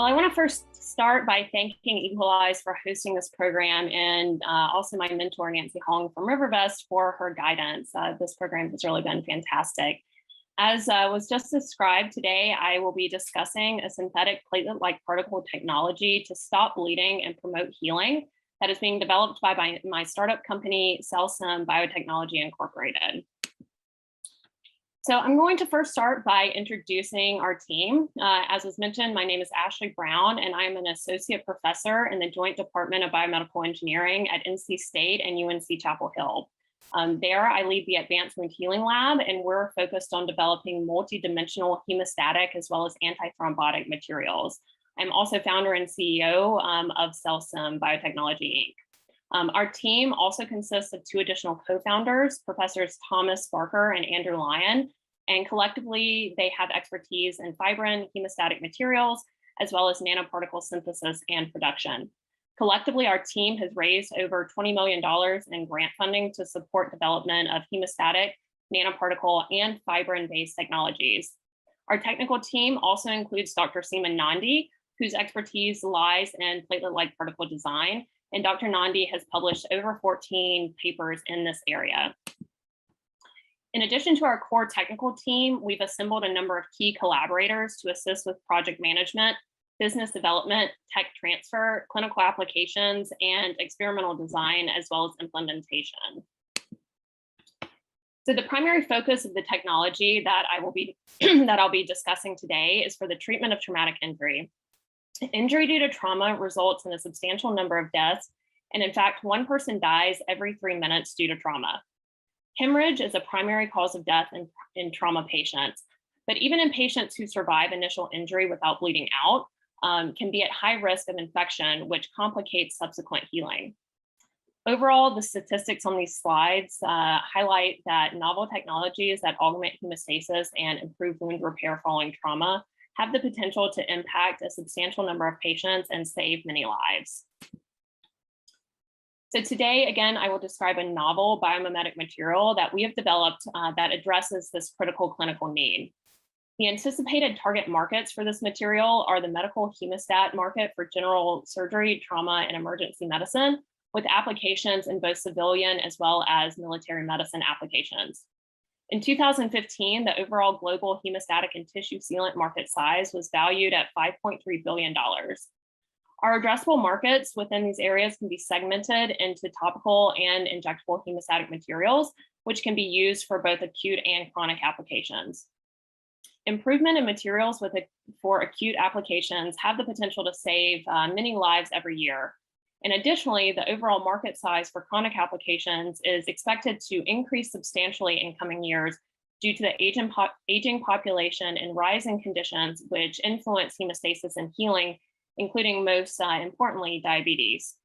Well, I want to first start by thanking Equalize for hosting this program and also my mentor, Nancy Hong from Rivervest, for her guidance. This program has really been fantastic. As was just described today, I will be discussing a synthetic platelet-like particle technology to stop bleeding and promote healing that is being developed by my startup company, CellSim Biotechnology Incorporated. So I'm going to first start by introducing our team. As was mentioned, my name is Ashley Brown, and I'm an associate professor in the Joint Department of Biomedical Engineering at NC State and UNC Chapel Hill. There, I lead the Advanced Wound Healing Lab, and we're focused on developing multidimensional hemostatic as well as antithrombotic materials. I'm also founder and CEO of CellSim Biotechnology, Inc. Our team also consists of two additional co-founders, Professors Thomas Barker and Andrew Lyon, and collectively they have expertise in fibrin hemostatic materials, as well as nanoparticle synthesis and production. Collectively, our team has raised over $20 million in grant funding to support development of hemostatic, nanoparticle, and fibrin-based technologies. Our technical team also includes Dr. Seema Nandi, whose expertise lies in platelet-like particle design, and Dr. Nandi has published over 14 papers in this area. In addition to our core technical team, we've assembled a number of key collaborators to assist with project management, business development, tech transfer, clinical applications, and experimental design, as well as implementation. So the primary focus of the technology that I'll be discussing today is for the treatment of traumatic injury. Injury due to trauma results in a substantial number of deaths, and in fact, one person dies every 3 minutes due to trauma. Hemorrhage is a primary cause of death in trauma patients, but even in patients who survive initial injury without bleeding out, can be at high risk of infection, which complicates subsequent healing. Overall, the statistics on these slides highlight that novel technologies that augment hemostasis and improve wound repair following trauma have the potential to impact a substantial number of patients and save many lives. So today, again, I will describe a novel biomimetic material that we have developed that addresses this critical clinical need. The anticipated target markets for this material are the medical hemostat market for general surgery, trauma, and emergency medicine, with applications in both civilian as well as military medicine applications. In 2015, the overall global hemostatic and tissue sealant market size was valued at $5.3 billion. Our addressable markets within these areas can be segmented into topical and injectable hemostatic materials, which can be used for both acute and chronic applications. Improvement in materials for acute applications have the potential to save many lives every year. And additionally, the overall market size for chronic applications is expected to increase substantially in coming years due to the aging population and rising conditions which influence hemostasis and healing, including most importantly, diabetes.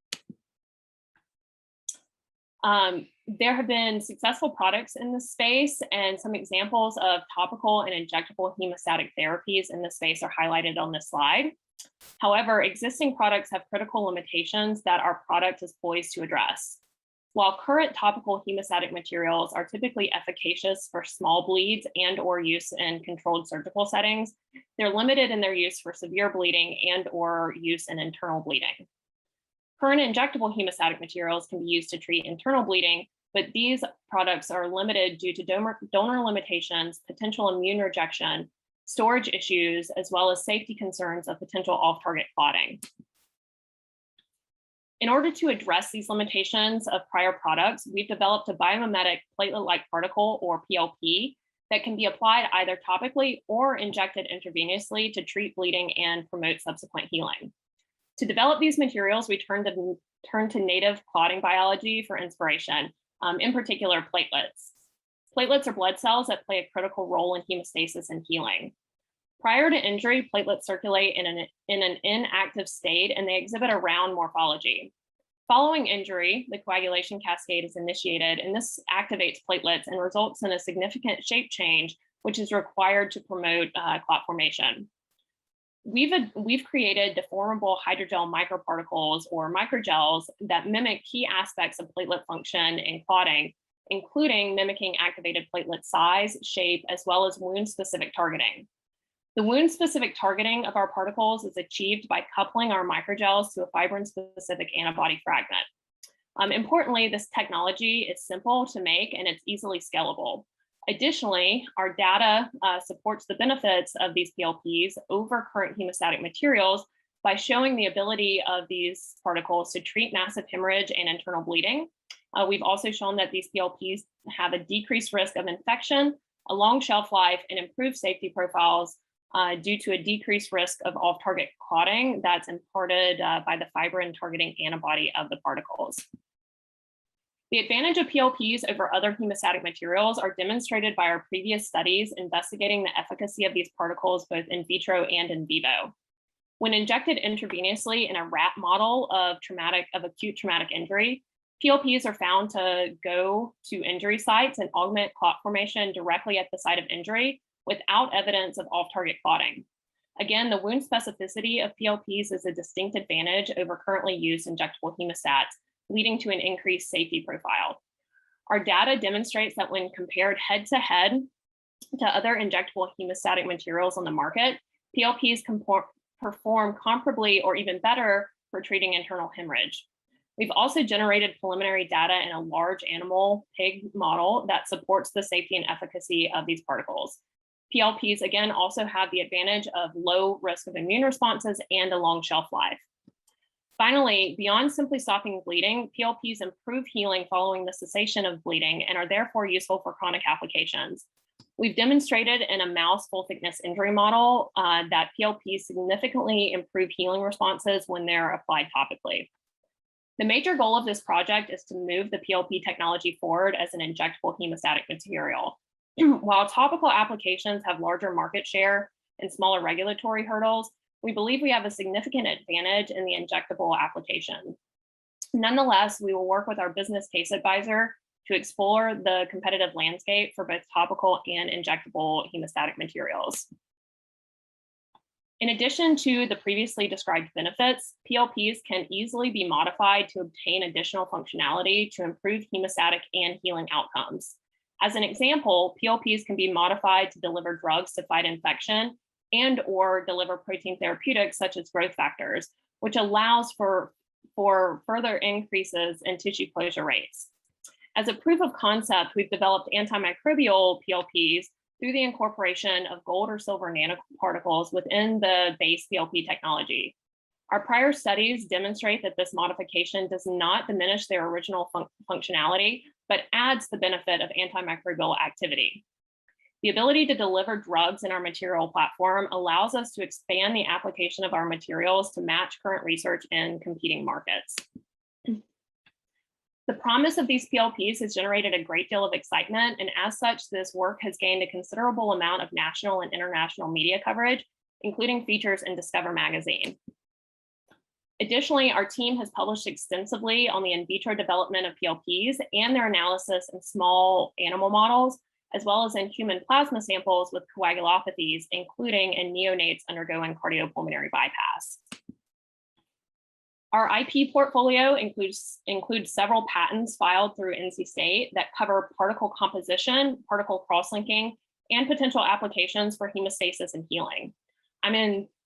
There have been successful products in this space, and some examples of topical and injectable hemostatic therapies in this space are highlighted on this slide. However, existing products have critical limitations that our product is poised to address. While current topical hemostatic materials are typically efficacious for small bleeds and/or use in controlled surgical settings, they're limited in their use for severe bleeding and/or use in internal bleeding. Current injectable hemostatic materials can be used to treat internal bleeding, but these products are limited due to donor limitations, potential immune rejection, storage issues, as well as safety concerns of potential off-target clotting. In order to address these limitations of prior products, we've developed a biomimetic platelet-like particle, or PLP, that can be applied either topically or injected intravenously to treat bleeding and promote subsequent healing. To develop these materials, we turned to native clotting biology for inspiration, in particular platelets. Platelets are blood cells that play a critical role in hemostasis and healing. Prior to injury, platelets circulate in an inactive state, and they exhibit a round morphology. Following injury, the coagulation cascade is initiated, and this activates platelets and results in a significant shape change, which is required to promote clot formation. We've created deformable hydrogel microparticles, or microgels, that mimic key aspects of platelet function and clotting, including mimicking activated platelet size, shape, as well as wound-specific targeting. The wound-specific targeting of our particles is achieved by coupling our microgels to a fibrin-specific antibody fragment. Importantly, this technology is simple to make and it's easily scalable. Additionally, our data supports the benefits of these PLPs over current hemostatic materials by showing the ability of these particles to treat massive hemorrhage and internal bleeding. We've also shown that these PLPs have a decreased risk of infection, a long shelf life, and improved safety profiles due to a decreased risk of off-target clotting that's imparted by the fibrin targeting antibody of the particles. The advantage of PLPs over other hemostatic materials are demonstrated by our previous studies investigating the efficacy of these particles both in vitro and in vivo. When injected intravenously in a rat model of acute traumatic injury, PLPs are found to go to injury sites and augment clot formation directly at the site of injury without evidence of off-target clotting. Again, the wound specificity of PLPs is a distinct advantage over currently used injectable hemostats, leading to an increased safety profile. Our data demonstrates that when compared head-to-head to other injectable hemostatic materials on the market, PLPs can perform comparably or even better for treating internal hemorrhage. We've also generated preliminary data in a large animal pig model that supports the safety and efficacy of these particles. PLPs, again, also have the advantage of low risk of immune responses and a long shelf life. Finally, beyond simply stopping bleeding, PLPs improve healing following the cessation of bleeding and are therefore useful for chronic applications. We've demonstrated in a mouse full thickness injury model that PLPs significantly improve healing responses when they're applied topically. The major goal of this project is to move the PLP technology forward as an injectable hemostatic material. While topical applications have larger market share and smaller regulatory hurdles, we believe we have a significant advantage in the injectable application. Nonetheless, we will work with our business case advisor to explore the competitive landscape for both topical and injectable hemostatic materials. In addition to the previously described benefits, PLPs can easily be modified to obtain additional functionality to improve hemostatic and healing outcomes. As an example, PLPs can be modified to deliver drugs to fight infection and or deliver protein therapeutics such as growth factors, which allows for further increases in tissue closure rates. As a proof of concept, we've developed antimicrobial PLPs through the incorporation of gold or silver nanoparticles within the base PLP technology. Our prior studies demonstrate that this modification does not diminish their original functionality, but adds the benefit of antimicrobial activity. The ability to deliver drugs in our material platform allows us to expand the application of our materials to match current research in competing markets. The promise of these PLPs has generated a great deal of excitement, and as such, this work has gained a considerable amount of national and international media coverage, including features in Discover magazine. Additionally, our team has published extensively on the in vitro development of PLPs and their analysis in small animal models, as well as in human plasma samples with coagulopathies, including in neonates undergoing cardiopulmonary bypass. Our IP portfolio includes several patents filed through NC State that cover particle composition, particle cross-linking, and potential applications for hemostasis and healing.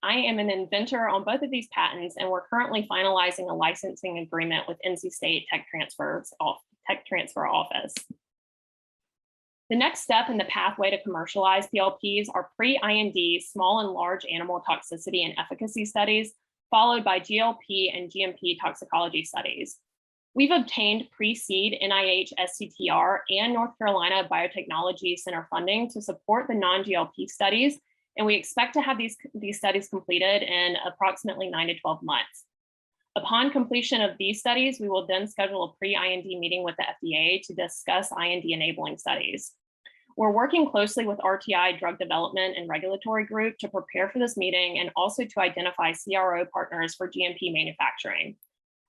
I am an inventor on both of these patents, and we're currently finalizing a licensing agreement with NC State Tech Transfer Office. The next step in the pathway to commercialize PLPs are pre-IND small and large animal toxicity and efficacy studies, followed by GLP and GMP toxicology studies. We've obtained pre-seed NIH STTR and North Carolina Biotechnology Center funding to support the non-GLP studies, and we expect to have these studies completed in approximately 9 to 12 months. Upon completion of these studies, we will then schedule a pre-IND meeting with the FDA to discuss IND enabling studies. We're working closely with RTI Drug Development and Regulatory Group to prepare for this meeting and also to identify CRO partners for GMP manufacturing.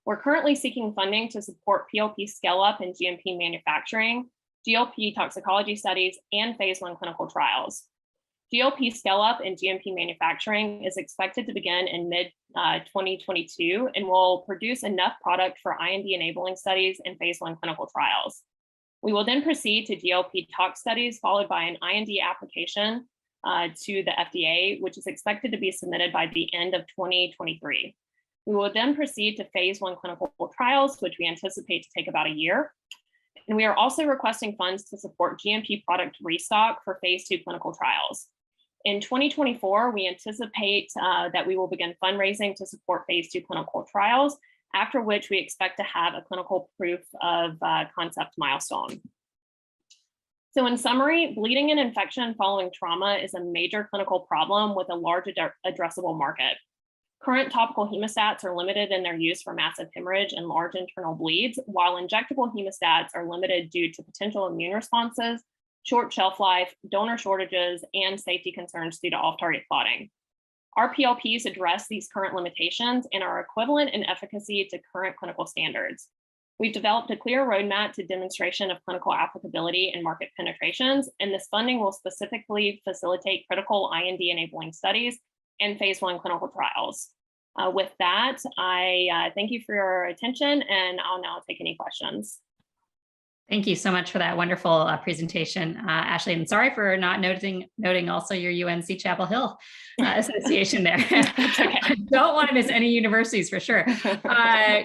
We're currently seeking funding to support PLP scale-up and GMP manufacturing, GLP toxicology studies, and phase 1 clinical trials. GLP scale-up and GMP manufacturing is expected to begin in mid-2022 and will produce enough product for IND enabling studies and phase 1 clinical trials. We will then proceed to GLP tox studies, followed by an IND application to the FDA, which is expected to be submitted by the end of 2023. We will then proceed to phase 1 clinical trials, which we anticipate to take about a year. And we are also requesting funds to support GMP product restock for phase 2 clinical trials. In 2024, we anticipate that we will begin fundraising to support phase 2 clinical trials, after which we expect to have a clinical proof of concept milestone. So in summary, bleeding and infection following trauma is a major clinical problem with a large addressable market. Current topical hemostats are limited in their use for massive hemorrhage and large internal bleeds, while injectable hemostats are limited due to potential immune responses, short shelf life, donor shortages, and safety concerns due to off-target clotting. Our PLPs address these current limitations and are equivalent in efficacy to current clinical standards. We've developed a clear roadmap to demonstration of clinical applicability and market penetrations, and this funding will specifically facilitate critical IND-enabling studies and phase 1 clinical trials. With that, I thank you for your attention, and I'll now take any questions. Thank you so much for that wonderful presentation, Ashley. And sorry for not noting also your UNC Chapel Hill association there. Okay. I don't want to miss any universities for sure.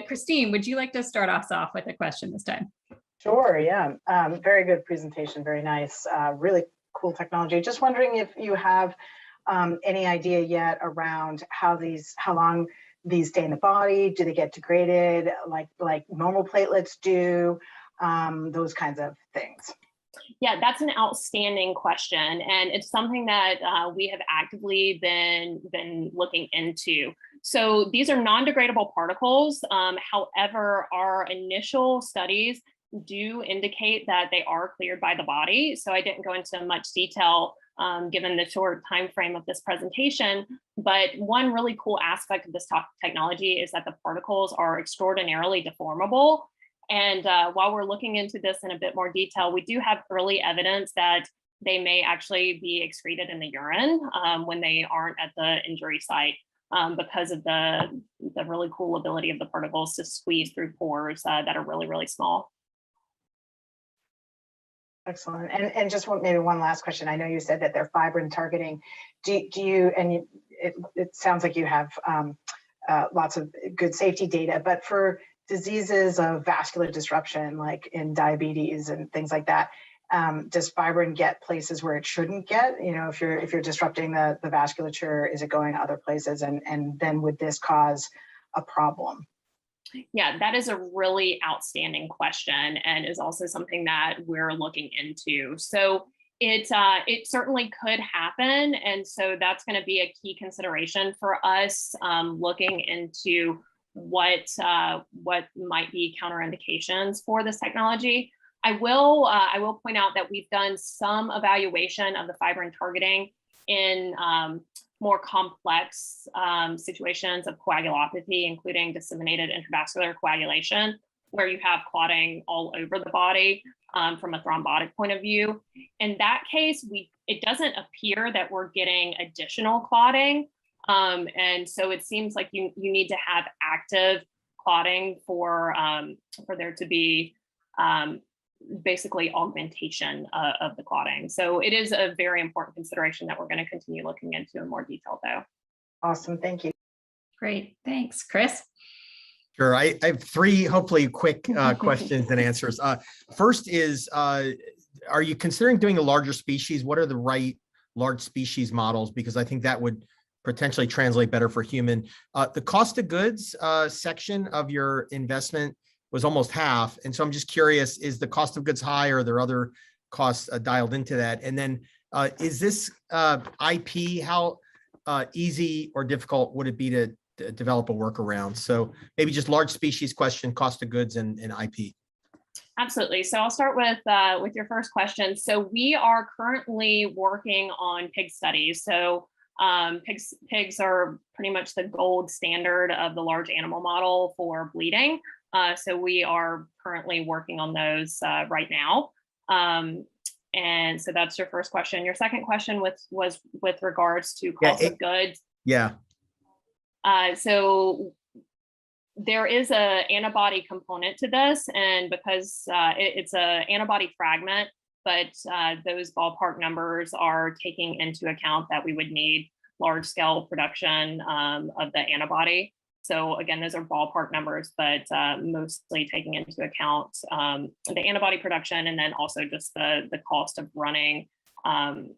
Christine, would you like to start us off with a question this time? Sure, yeah. Very good presentation, very nice, really cool technology. Just wondering if you have any idea yet around how long these stay in the body? Do they get degraded like normal platelets do? Those kinds of things. Yeah, that's an outstanding question, and it's something that we have actively been looking into. So these are non-degradable particles. However, our initial studies do indicate that they are cleared by the body. So I didn't go into much detail given the short time frame of this presentation. But one really cool aspect of this technology is that the particles are extraordinarily deformable. And while we're looking into this in a bit more detail, we do have early evidence that they may actually be excreted in the urine when they aren't at the injury site because of the really cool ability of the particles to squeeze through pores that are really, really small. Excellent. And just maybe one last question. I know you said that they're fibrin targeting. Do you, and it sounds like you have lots of good safety data, but for diseases of vascular disruption, like in diabetes and things like that, does fibrin get places where it shouldn't get? You know, if you're disrupting the vasculature, is it going to other places? And then would this cause a problem? Yeah, that is a really outstanding question, and is also something that we're looking into. So it certainly could happen, and so that's going to be a key consideration for us looking into what might be counterindications for this technology. I will point out that we've done some evaluation of the fibrin targeting in more complex situations of coagulopathy, including disseminated intravascular coagulation, where you have clotting all over the body from a thrombotic point of view. In that case, it doesn't appear that we're getting additional clotting. And so it seems like you need to have active clotting for there to be basically augmentation of the clotting. So it is a very important consideration that we're going to continue looking into in more detail, though. Awesome. Thank you. Great. Thanks. Chris? Sure. I have three hopefully quick questions and answers. First is, are you considering doing a larger species? What are the right large species models? Because I think that would potentially translate better for human. The cost of goods section of your investment was almost half. And so I'm just curious, is the cost of goods high, or are there other costs dialed into that? And then is this IP, how easy or difficult would it be to develop a workaround? So maybe just large species question, cost of goods and IP. Absolutely. So I'll start with your first question. So we are currently working on pig studies. So pigs are pretty much the gold standard of the large animal model for bleeding. So we are currently working on those right now. And so that's your first question. Your second question was with regards to cost of goods. Yeah. So there is an antibody component to this, and because it's an antibody fragment, but those ballpark numbers are taking into account that we would need large scale production of the antibody. So again, those are ballpark numbers, but mostly taking into account the antibody production, and then also just the cost of running the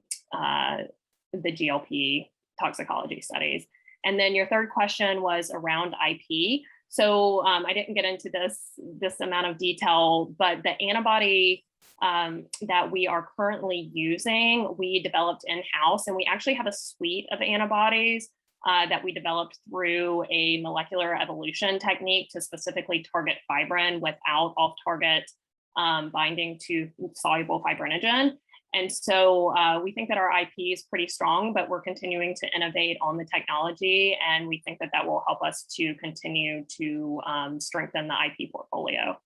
GLP toxicology studies. And then your third question was around IP. So I didn't get into this amount of detail, but the antibody that we are currently using, we developed in-house, and we actually have a suite of antibodies that we developed through a molecular evolution technique to specifically target fibrin without off-target binding to soluble fibrinogen. And so we think that our IP is pretty strong, but we're continuing to innovate on the technology, and we think that that will help us to continue to strengthen the IP portfolio.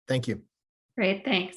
Thank you. Great, thanks.